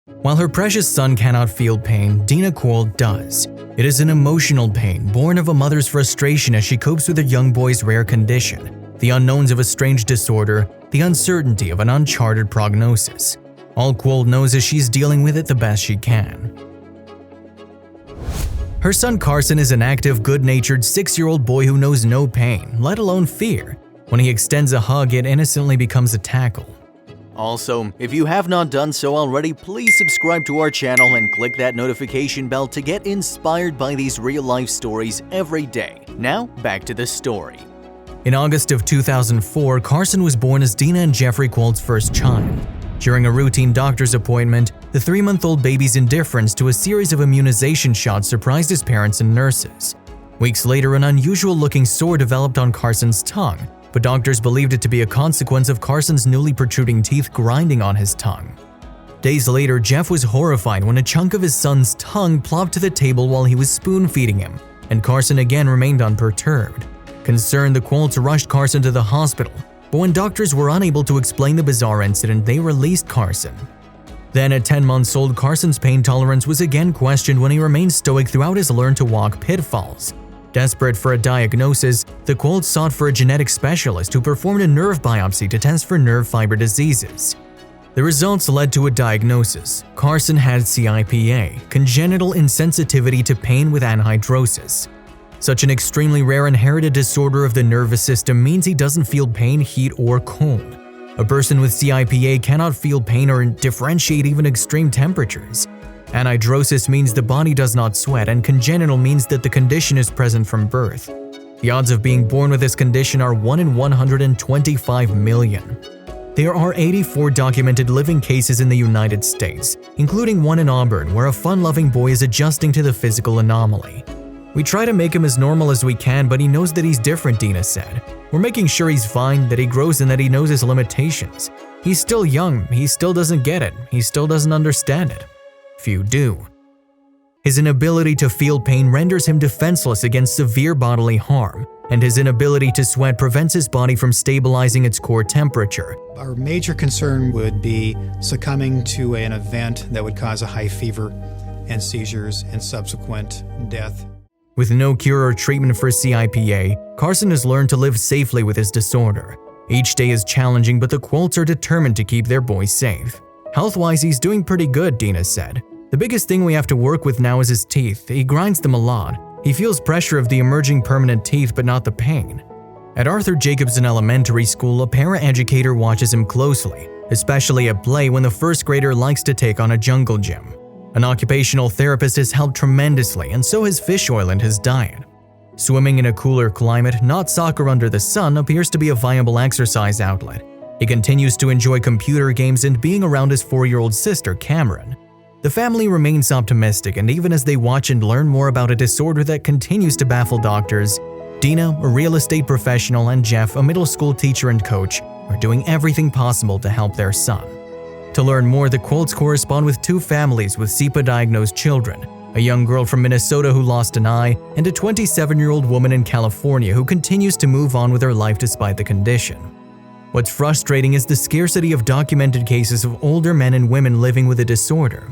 While her precious son cannot feel pain, Dina Kuolt does. It is an emotional pain born of a mother's frustration as she copes with her young boy's rare condition, the unknowns of a strange disorder, the uncertainty of an uncharted prognosis. All Kuolt knows is she's dealing with it the best she can. Her son Carson is an active, good-natured 6-year-old boy who knows no pain, let alone fear. When he extends a hug, it innocently becomes a tackle. Also, if you have not done so already, please subscribe to our channel and click that notification bell to get inspired by these real-life stories every day. Now, back to the story. In August of 2004, Carson was born as Dina and Jeffrey Kuolt's first child. During a routine doctor's appointment, the 3-month-old baby's indifference to a series of immunization shots surprised his parents and nurses. Weeks later, an unusual-looking sore developed on Carson's tongue, but doctors believed it to be a consequence of Carson's newly protruding teeth grinding on his tongue. Days later, Jeff was horrified when a chunk of his son's tongue plopped to the table while he was spoon-feeding him, and Carson again remained unperturbed. Concerned, the Kuolts rushed Carson to the hospital, but when doctors were unable to explain the bizarre incident, they released Carson. Then, at 10 months old, Carson's pain tolerance was again questioned when he remained stoic throughout his learn-to-walk pitfalls. Desperate for a diagnosis, the Kuolts sought for a genetic specialist who performed a nerve biopsy to test for nerve fiber diseases. The results led to a diagnosis. Carson had CIPA, congenital insensitivity to pain with anhidrosis. Such an extremely rare inherited disorder of the nervous system means he doesn't feel pain, heat, or cold. A person with CIPA cannot feel pain or differentiate even extreme temperatures. Anhidrosis means the body does not sweat, and congenital means that the condition is present from birth. The odds of being born with this condition are 1 in 125 million. There are 84 documented living cases in the United States, including one in Auburn where a fun-loving boy is adjusting to the physical anomaly. "We try to make him as normal as we can, but he knows that he's different," Dina said. "We're making sure he's fine, that he grows, and that he knows his limitations. He's still young, he still doesn't get it, he still doesn't understand it. Few do." His inability to feel pain renders him defenseless against severe bodily harm, and his inability to sweat prevents his body from stabilizing its core temperature. Our major concern would be succumbing to an event that would cause a high fever and seizures and subsequent death. With no cure or treatment for CIPA, Carson has learned to live safely with his disorder. Each day is challenging, but the Kuolts are determined to keep their boy safe. "Health-wise, he's doing pretty good," Dina said. "The biggest thing we have to work with now is his teeth. He grinds them a lot. He feels pressure of the emerging permanent teeth, but not the pain." At Arthur Jacobson Elementary School, a paraeducator watches him closely, especially at play when the first grader likes to take on a jungle gym. An occupational therapist has helped tremendously, and so has fish oil in his diet. Swimming in a cooler climate, not soccer under the sun, appears to be a viable exercise outlet. He continues to enjoy computer games and being around his 4-year-old sister, Cameron. The family remains optimistic, and even as they watch and learn more about a disorder that continues to baffle doctors, Dina, a real estate professional, and Jeff, a middle school teacher and coach, are doing everything possible to help their son. To learn more, the Kuolts correspond with 2 families with SIPA-diagnosed children, a young girl from Minnesota who lost an eye, and a 27-year-old woman in California who continues to move on with her life despite the condition. What's frustrating is the scarcity of documented cases of older men and women living with a disorder.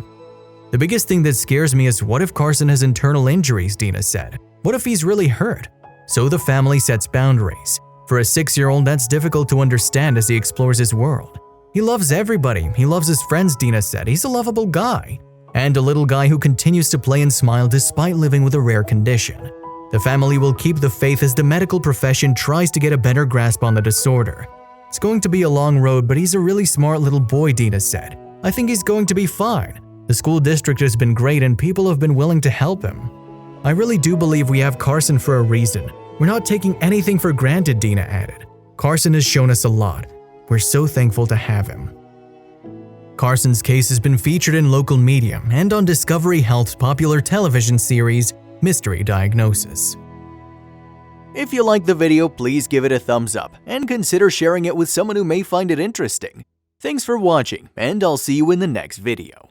"The biggest thing that scares me is what if Carson has internal injuries," Dina said. "What if he's really hurt?" So the family sets boundaries. For a 6-year-old, that's difficult to understand as he explores his world. "He loves everybody. He loves his friends," Dina said. "He's a lovable guy." And a little guy who continues to play and smile despite living with a rare condition. The family will keep the faith as the medical profession tries to get a better grasp on the disorder. "It's going to be a long road, but he's a really smart little boy," Dina said. "I think he's going to be fine. The school district has been great and people have been willing to help him. I really do believe we have Carson for a reason. We're not taking anything for granted," Dina added. "Carson has shown us a lot. We're so thankful to have him." Carson's case has been featured in local media and on Discovery Health's popular television series, Mystery Diagnosis. If you liked the video, please give it a thumbs up and consider sharing it with someone who may find it interesting. Thanks for watching, and I'll see you in the next video.